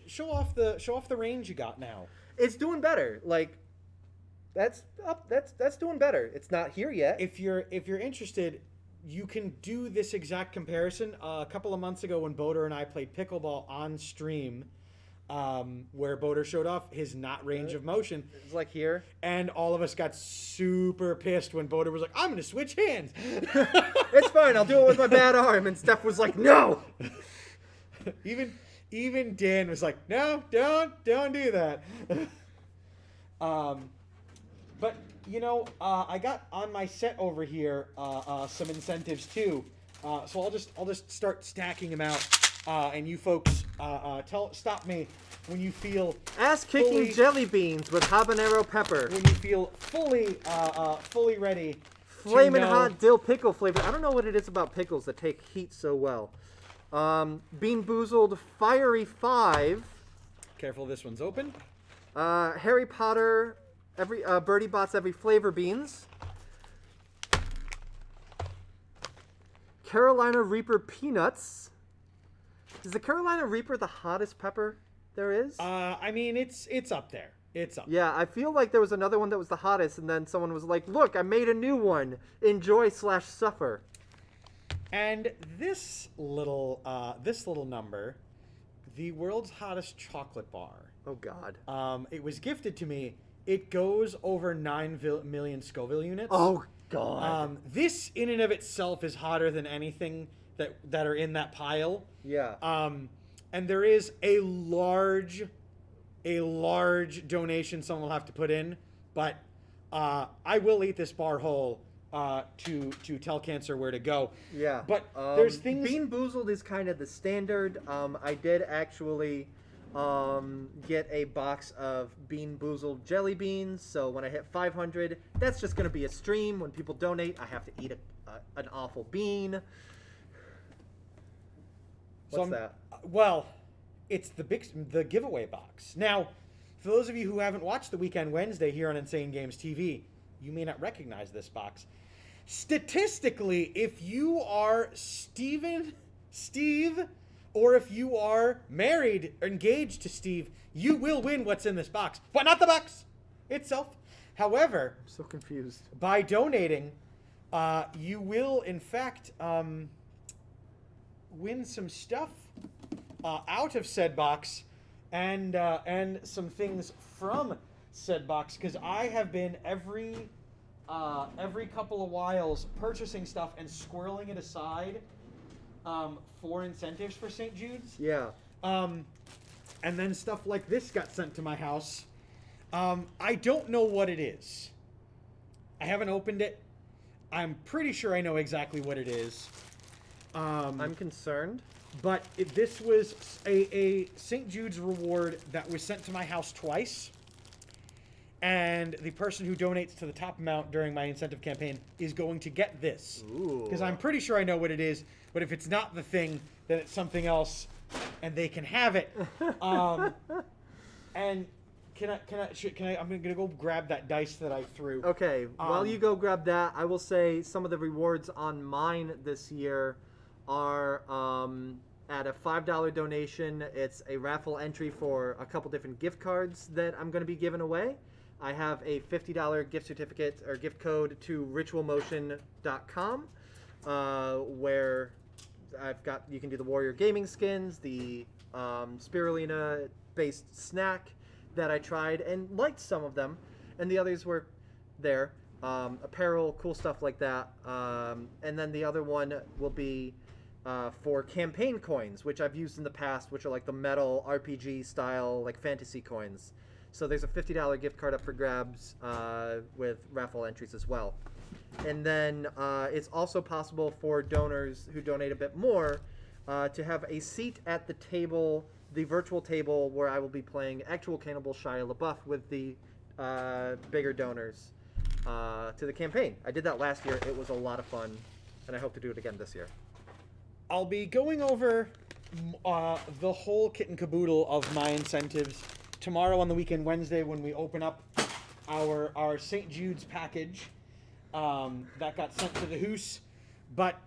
show off the range you got now. It's doing better. Like that's doing better. It's not here yet. If you're interested, you can do this exact comparison. A couple of months ago when Boater and I played pickleball on stream, where Boater showed off his not range of motion. It's like here. And all of us got super pissed when Boater was like, I'm going to switch hands. It's fine. I'll do it with my bad arm. And Steph was like, no. Even Dan was like, no, don't do that. But I got on my set over here some incentives too. So I'll just start stacking them out, and you folks stop me when you feel ass-kicking jelly beans with habanero pepper. When you feel fully ready. Flamin' hot dill pickle flavor. I don't know what it is about pickles that take heat so well. Bean Boozled Fiery 5. Careful, this one's open. Harry Potter, Birdie Bots every flavor beans. Carolina Reaper peanuts. Is the Carolina Reaper the hottest pepper there is? I mean, it's up there. It's up. Yeah, I feel like there was another one that was the hottest, and then someone was like, "Look, I made a new one. Enjoy/suffer." And this little number, the world's hottest chocolate bar. Oh God. It was gifted to me. It goes over 9 million Scoville units. Oh God. This in and of itself is hotter than anything that are in that pile. Yeah. And there is a large donation someone will have to put in, but I will eat this bar whole to tell cancer where to go. Yeah. But there's things. Bean Boozled is kind of the standard. I did actually get a box of Bean Boozled jelly beans. So when I hit 500, that's just going to be a stream. When people donate, I have to eat an awful bean. What's that? Well, it's the giveaway box. Now, for those of you who haven't watched the Weekend Wednesday here on Insane Games TV, you may not recognize this box. Statistically, if you are Steve, or if you are married or engaged to Steve, you will win what's in this box, but not the box itself. However, I'm so confused. by donating, You will, in fact, win some stuff out of said box and some things from said box, because I have been every couple of whiles purchasing stuff and squirreling it aside for incentives for St. Jude's. Yeah. And then stuff like this got sent to my house. I don't know what it is. I haven't opened it. I'm pretty sure I know exactly what it is. I'm concerned. But this was a St. Jude's reward that was sent to my house twice. And the person who donates to the top amount during my incentive campaign is going to get this. Because I'm pretty sure I know what it is. But if it's not the thing, then it's something else, and they can have it. And can I? I'm gonna go grab that dice that I threw. Okay. While you go grab that, I will say some of the rewards on mine this year are at a $5 donation. It's a raffle entry for a couple different gift cards that I'm going to be giving away. I have a $50 gift certificate or gift code to ritualmotion.com, where you can do the Warrior Gaming skins, the spirulina based snack that I tried and liked some of them, and the others were there. Apparel, cool stuff like that. And then the other one will be for campaign coins, which I've used in the past, which are like the metal RPG style, like fantasy coins. So there's a $50 gift card up for grabs with raffle entries as well. And then it's also possible for donors who donate a bit more to have a seat at the table, the virtual table, where I will be playing actual Cannibal Shia LaBeouf with the bigger donors to the campaign. I did that last year. It was a lot of fun, and I hope to do it again this year. I'll be going over the whole kit and caboodle of my incentives tomorrow on the weekend, Wednesday, when we open up our St. Jude's package that got sent to the hoose. But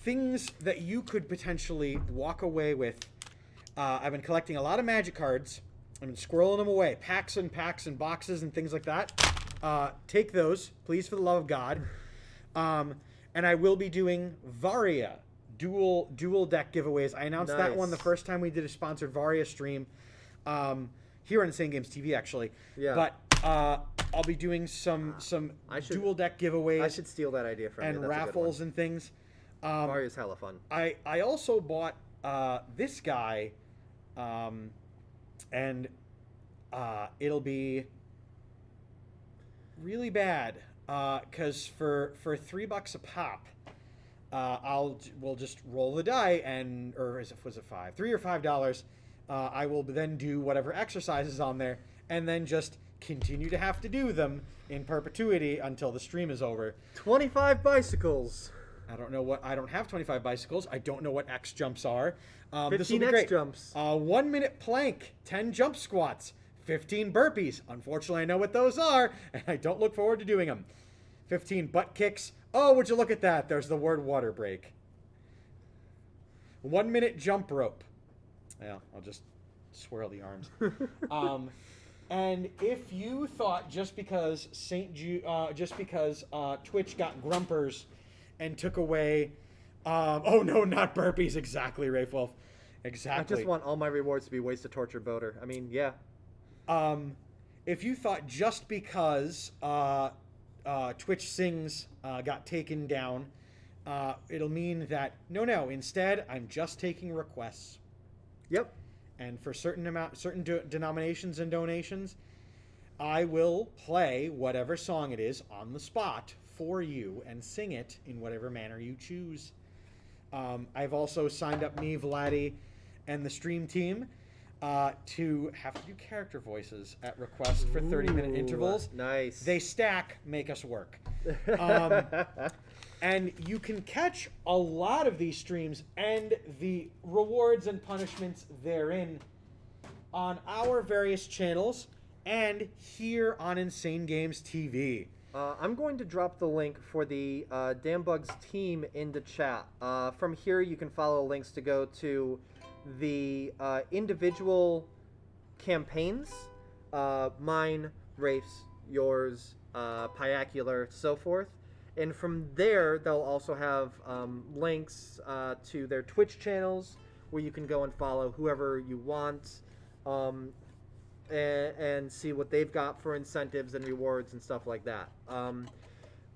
things that you could potentially walk away with. I've been collecting a lot of magic cards. I've been squirreling them away, packs and boxes and things like that. Take those, please, for the love of God. And I will be doing Varia dual deck giveaways. I announced that one the first time we did a sponsored Varia stream here on Insane Games TV, actually. Yeah. But I'll be doing some dual deck giveaways. I should steal that idea from you. And raffles and things. Varia's hella fun. I also bought this guy, and it'll be really bad because for $3 a pop, we'll just roll the die, and was it $5? $3 or $5. I will then do whatever exercises on there, and then just continue to have to do them in perpetuity until the stream is over. 25 bicycles. I don't have 25 bicycles. I don't know what X jumps are. 15 X jumps. 1 minute plank, 10 jump squats, 15 burpees. Unfortunately, I know what those are, and I don't look forward to doing them. 15 butt kicks. Oh, would you look at that? There's the word water break. 1 minute jump rope. Yeah, I'll just swirl the arms. And if you thought just because Twitch got grumpers and took away, oh no, not burpees. Exactly, Rafe Wolf. Exactly. I just want all my rewards to be ways to torture Boater. I mean, yeah. If you thought just because Twitch Sings got taken down, it'll mean that no. Instead, I'm just taking requests. Yep. And for certain denominations and donations, I will play whatever song it is on the spot for you and sing it in whatever manner you choose. I've also signed up me, Vladdy, and the stream team to have to do character voices at request for 30-minute intervals. Nice. They stack, make us work. And you can catch a lot of these streams and the rewards and punishments therein on our various channels and here on Insane Games TV. I'm going to drop the link for the Damn Bugs team in the chat. From here, you can follow links to go to the individual campaigns. Mine, Rafe's, yours, Piacular, so forth. And from there, they'll also have links to their Twitch channels where you can go and follow whoever you want and see what they've got for incentives and rewards and stuff like that.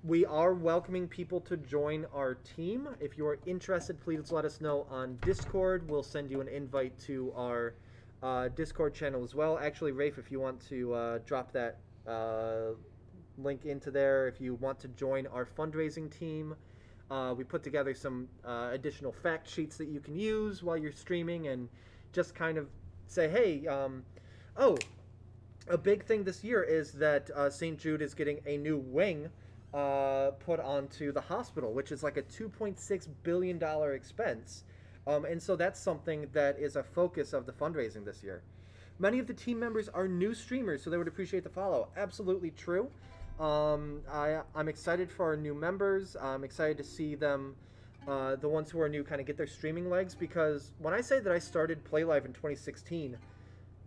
We are welcoming people to join our team. If you are interested, please let us know on Discord. We'll send you an invite to our Discord channel as well. Actually, Rafe, if you want to drop that link into there, if you want to join our fundraising team, we put together some additional fact sheets that you can use while you're streaming and just kind of say, hey, a big thing this year is that St. Jude is getting a new wing put onto the hospital, which is like a $2.6 billion expense. And so that's something that is a focus of the fundraising this year. Many of the team members are new streamers, so they would appreciate the follow. Absolutely true. I'm excited for our new members. I'm excited to see them, the ones who are new, kind of get their streaming legs, because when I say that I started Playlive in 2016,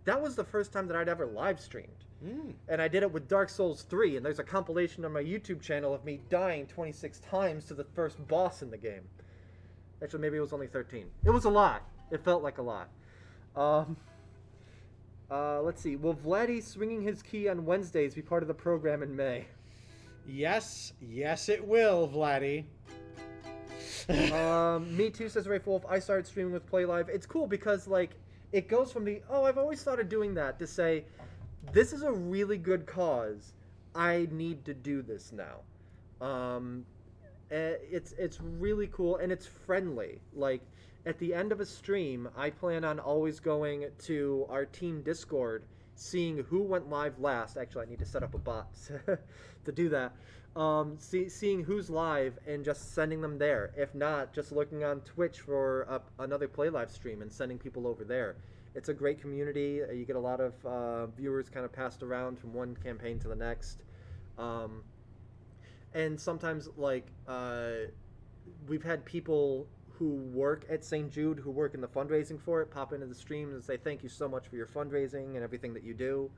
that was the first time that I'd ever live streamed. And I did it with Dark Souls 3, and there's a compilation on my YouTube channel of me dying 26 times to the first boss in the game. Actually, maybe it was only 13. It was a lot. It felt like a lot. Let's see. Will Vladdy swinging his key on Wednesdays be part of the program in May? Yes, it will, Vladdy. Me too, says Rafe Wolf. I started streaming with Playlive. It's cool because, like, it goes from the, I've always thought of doing that, to say, this is a really good cause. I need to do this now. It's really cool, and it's friendly. Like, at the end of a stream, I plan on always going to our team Discord, seeing who went live last. Actually, I need to set up a bot to do that. Seeing who's live and just sending them there. If not, just looking on Twitch for another Playlive stream and sending people over there. It's a great community. You get a lot of viewers kind of passed around from one campaign to the next. And sometimes, like, we've had people who work at St. Jude, who work in the fundraising for it, pop into the streams and say thank you so much for your fundraising and everything that you do.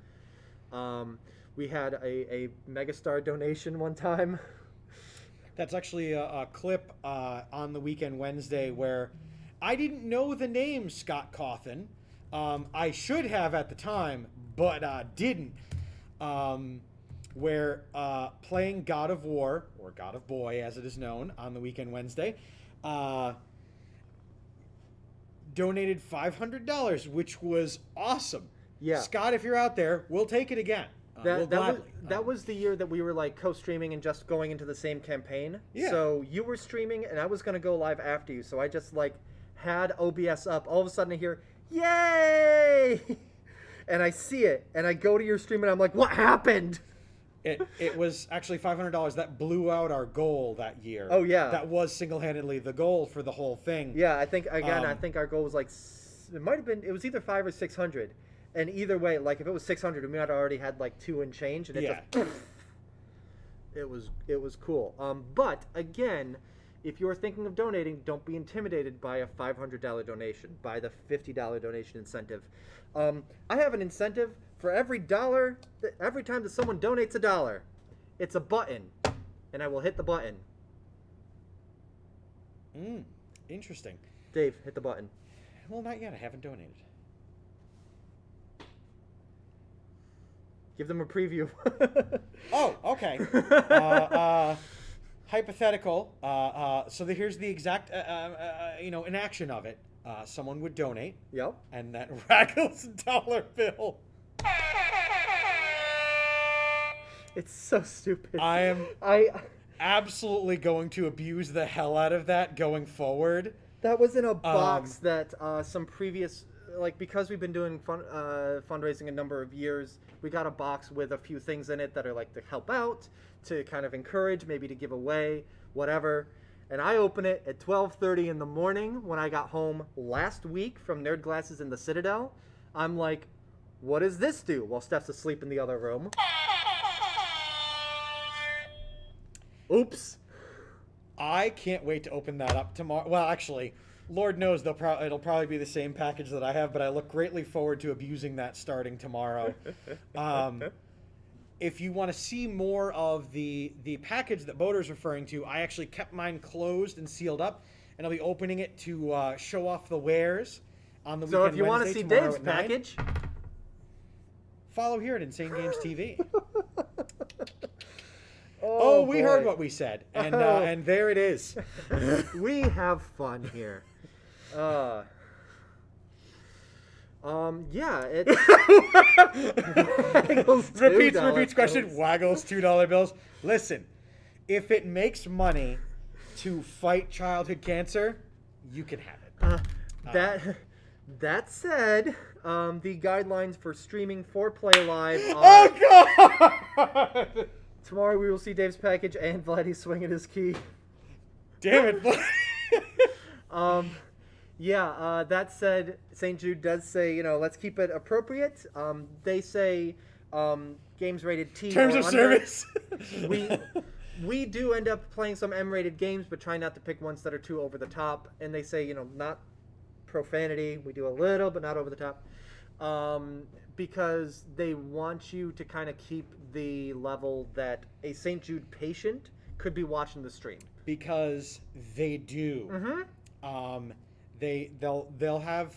We had a Megastar donation one time. That's actually a clip on the Weekend Wednesday where I didn't know the name Scott Cawthon. I should have at the time, but didn't. Where playing God of War, or God of Boy as it is known, on the Weekend Wednesday, donated $500, which was awesome. Yeah. Scott, if you're out there, we'll take it again. That was the year that we were like co-streaming and just going into the same campaign. Yeah. So you were streaming and I was going to go live after you. So I just like had OBS up. All of a sudden I hear, yay! And I see it and I go to your stream and I'm like, what happened? It was actually $500 that blew out our goal that year. Oh yeah. That was single-handedly the goal for the whole thing. Yeah, I think our goal was like, it was either 500 or 600. And either way, like if it was 600, we might have already had like 2 and change, and it was cool. But again, if you're thinking of donating, don't be intimidated by a $500 donation, by the $50 donation incentive. I have an incentive for every time that someone donates $1. It's a button, and I will hit the button. Interesting. Dave, hit the button. Well, not yet. I haven't donated. Give them a preview. Oh, okay. Hypothetical. So here's the exact, enaction of it. Someone would donate. Yep. And that rattles dollar bill. It's so stupid. I absolutely going to abuse the hell out of that going forward. That was in a box that some previous, like, because we've been doing fundraising a number of years, we got a box with a few things in it that are like to help out, to kind of encourage, maybe to give away, whatever. And I open it at 12:30 in the morning when I got home last week from Nerd Glasses in the Citadel. I'm like, what does this do? While Steph's asleep in the other room. Oops. I can't wait to open that up tomorrow. Well, actually, Lord knows it'll probably be the same package that I have, but I look greatly forward to abusing that starting tomorrow. if you want to see more of the package that Boder's referring to, I actually kept mine closed and sealed up, and I'll be opening it to show off the wares on the weekend. So if you want to see Dave's package, follow here at Insane Games TV. Oh, we heard what we said, and and there it is. We have fun here. Yeah, it repeats question. Waggles $2 bills. Listen, if it makes money to fight childhood cancer, you can have it. That said, the guidelines for streaming for Playlive are... Oh God! Tomorrow we will see Dave's package and Vladdy swinging his key. Damn it! Yeah, that said, St. Jude does say, let's keep it appropriate. They say games rated T Terms or of under. service. We do end up playing some M-rated games, but try not to pick ones that are too over the top. And they say, not profanity. We do a little, but not over the top. Because they want you to kind of keep the level that a St. Jude patient could be watching the stream. Because they do. Mm-hmm. They'll have,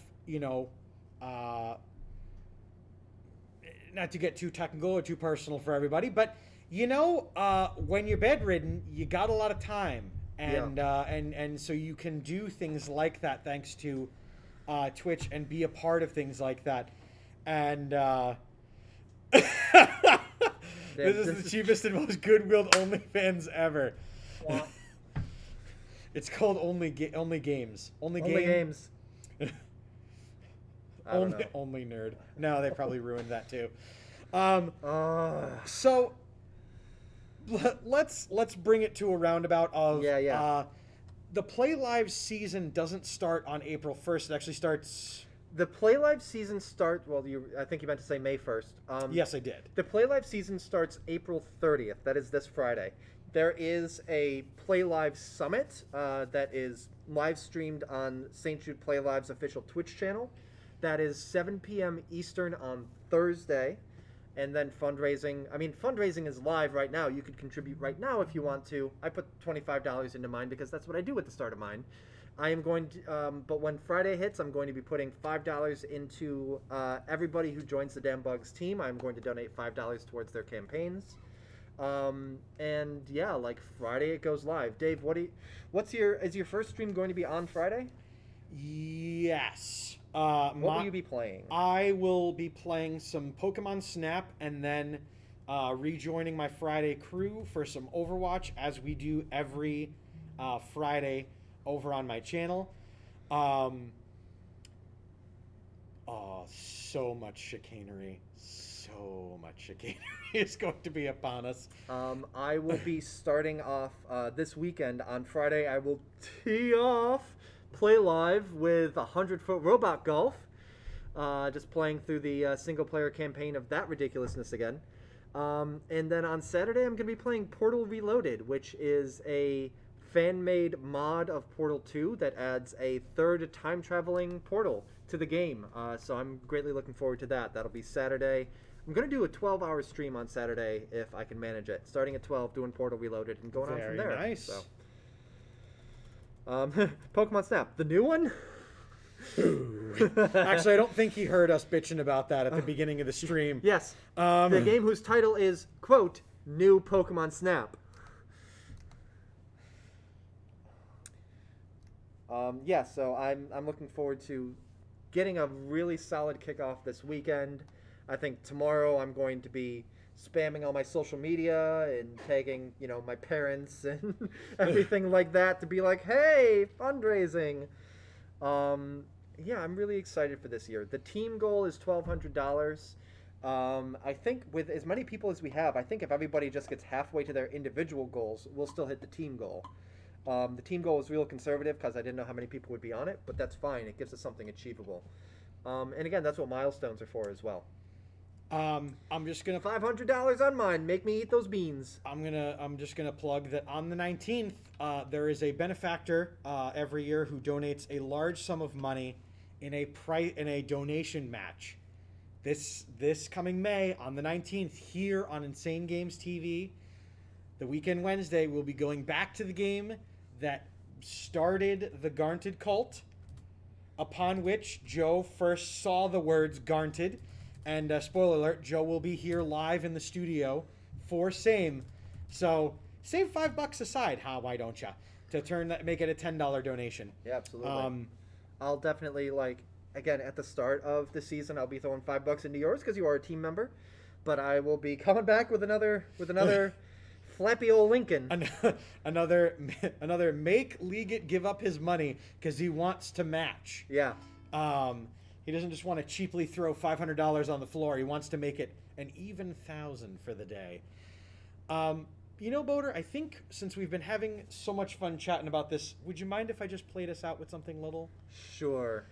not to get too technical or too personal for everybody, but when you're bedridden, you got a lot of time, and so you can do things like that thanks to Twitch and be a part of things like that, and this is the cheapest and most good-willed OnlyFans ever. Yeah. It's called Only Games. Only Games. Only Nerd. No, they probably ruined that too. So let's bring it to a roundabout of the Playlive season doesn't start on April 1st. It actually starts. The Playlive season starts. Well, I think you meant to say May 1st. Yes, I did. The Playlive season starts April 30th. That is this Friday. There is a Playlive Summit that is live streamed on St. Jude Playlive's official Twitch channel. That is 7 p.m. Eastern on Thursday. And then fundraising. I mean, fundraising is live right now. You could contribute right now if you want to. I put $25 into mine because that's what I do at the start of mine. I am going to, but when Friday hits, I'm going to be putting $5 into everybody who joins the Damn Bugs team. I'm going to donate $5 towards their campaigns. And yeah, like Friday it goes live. Dave, is your first stream going to be on Friday? Yes. What will you be playing? I will be playing some Pokemon Snap and then rejoining my Friday crew for some Overwatch, as we do every Friday over on my channel. So much chicanery. So much chicanery is going to be upon us. I will be starting off this weekend on Friday. I will tee off Playlive with 100-foot robot golf. Just playing through the single-player campaign of that ridiculousness again. And then on Saturday, I'm going to be playing Portal Reloaded, which is a fan-made mod of Portal 2 that adds a third time-traveling portal to the game. So I'm greatly looking forward to that. That'll be Saturday. I'm going to do a 12-hour stream on Saturday if I can manage it. Starting at 12, doing Portal Reloaded, and going on from there. Very nice. So. Pokemon Snap, the new one? Actually, I don't think he heard us bitching about that at the beginning of the stream. Yes. The game whose title is, quote, New Pokemon Snap. So I'm looking forward to getting a really solid kickoff this weekend. I think tomorrow I'm going to be spamming all my social media and tagging, my parents and everything like that to be like, hey, fundraising. I'm really excited for this year. The team goal is $1,200. I think with as many people as we have, I think if everybody just gets halfway to their individual goals, we'll still hit the team goal. The team goal is real conservative because I didn't know how many people would be on it, but that's fine. It gives us something achievable. And again, that's what milestones are for as well. I'm just gonna $500 on mine. Make me eat those beans. I'm just gonna plug that on the 19th, there is a benefactor every year who donates a large sum of money in a donation match this coming May on the 19th here on Insane Games TV. The weekend Wednesday, we'll be going back to the game that started the Garnted cult, upon which Joe first saw the words Garnted. And spoiler alert, Joe will be here live in the studio for same. So save $5 aside, why don't you? To make it a $10 donation. Yeah, absolutely. I'll definitely, again, at the start of the season, I'll be throwing $5 into yours because you are a team member. But I will be coming back with another flappy old Lincoln. another make Liggett give up his money because he wants to match. Yeah. He doesn't just want to cheaply throw $500 on the floor. He wants to make it an even 1,000 for the day. Boater, I think since we've been having so much fun chatting about this, would you mind if I just played us out with something little? Sure.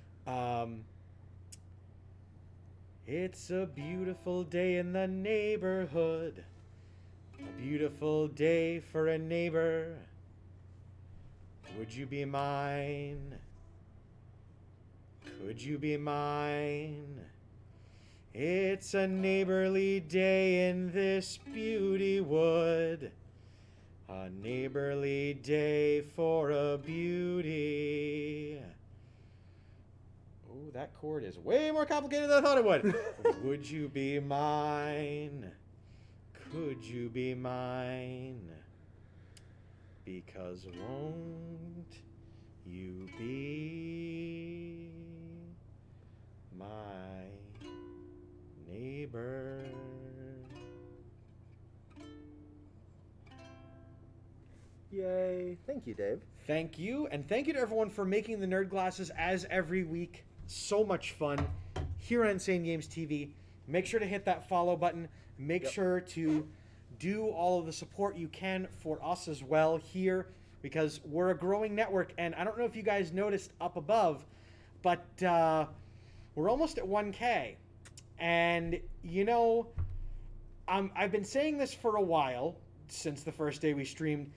It's a beautiful day in the neighborhood. A beautiful day for a neighbor. Would you be mine? Could you be mine? It's a neighborly day in this beauty wood. A neighborly day for a beauty. Oh, that chord is way more complicated than I thought it would. Would you be mine? Could you be mine? Because won't you be my neighbor? Yay. Thank you, Dave. Thank you, and thank you to everyone for making the Nerd Glasses as every week so much fun here on Insane Games TV. Make sure to hit that follow button. Make sure to do all of the support you can for us as well here, because we're a growing network, and I don't know if you guys noticed up above, but we're almost at 1K. And, I've been saying this for a while, since the first day we streamed,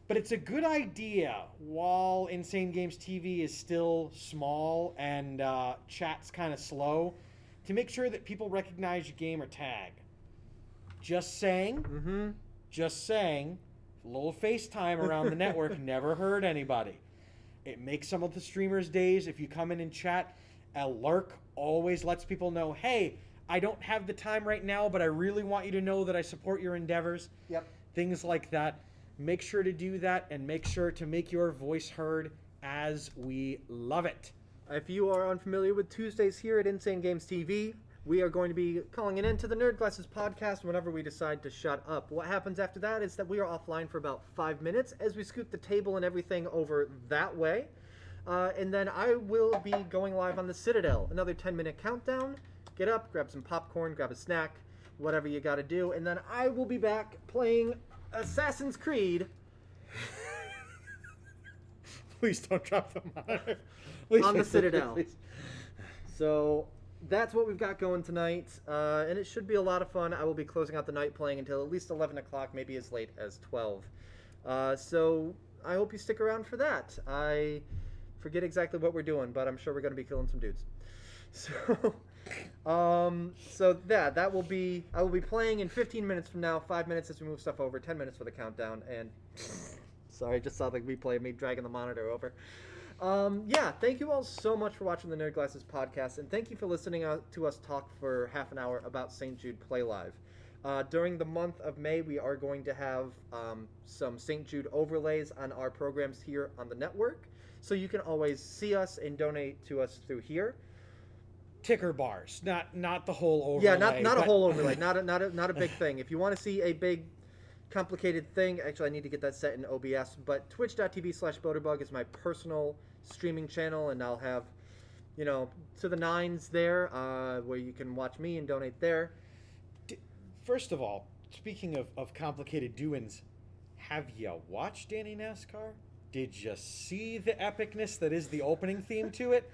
but it's a good idea, while Insane Games TV is still small and chat's kind of slow, to make sure that people recognize your gamer tag. Just saying. Mm-hmm. Just saying. A little FaceTime around the network never hurt anybody. It makes some of the streamers' days. If you come in and chat, a lurk always lets people know, hey, I don't have the time right now, but I really want you to know that I support your endeavors. Yep. Things like that. Make sure to do that, and make sure to make your voice heard, as we love it. If you are unfamiliar with Tuesdays here at Insane Games TV, we are going to be calling an end to the Nerd Glasses podcast whenever we decide to shut up. What happens after that is that we are offline for about 5 minutes as we scoot the table and everything over that way. And then I will be going live on the Citadel. Another 10-minute countdown. Get up, grab some popcorn, grab a snack, whatever you got to do. And then I will be back playing Assassin's Creed. Please don't drop the monitor. On the Citadel. Please. So that's what we've got going tonight, and it should be a lot of fun. I will be closing out the night playing until at least 11 o'clock, maybe as late as 12. So I hope you stick around for that. I forget exactly what we're doing, but I'm sure we're going to be killing some dudes. So that will be, I will be playing in 15 minutes from now, 5 minutes as we move stuff over, 10 minutes for the countdown, and sorry, I just saw the replay of me dragging the monitor over. Thank you all so much for watching the Nerd Glasses podcast, and thank you for listening to us talk for half an hour about St. Jude Playlive. During the month of May, we are going to have some St. Jude overlays on our programs here on the network, so you can always see us and donate to us through here. Ticker bars, not the whole overlay. Yeah, not a whole overlay, not a big thing. If you want to see a big complicated thing, actually I need to get that set in OBS, but twitch.tv/boaterbug is my personal streaming channel, and I'll have, to the nines there, where you can watch me and donate there. First of all, speaking of complicated doings, have you watched Danny NASCAR? Did you see the epicness that is the opening theme to it?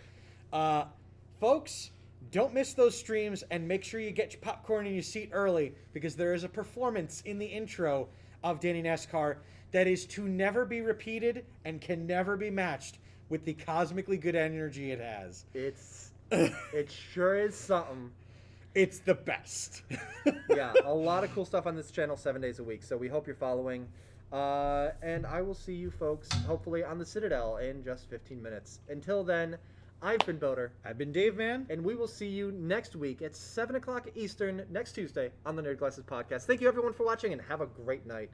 Folks, don't miss those streams, and make sure you get your popcorn in your seat early, because there is a performance in the intro of Danny NASCAR that is to never be repeated and can never be matched with the cosmically good energy it has. It sure is something. It's the best. Yeah, a lot of cool stuff on this channel 7 days a week. So we hope you're following. And I will see you folks, hopefully, on the Citadel in just 15 minutes. Until then, I've been Boater. I've been Dave Man. And we will see you next week at 7 o'clock Eastern, next Tuesday, on the Nerd Glasses Podcast. Thank you, everyone, for watching, and have a great night.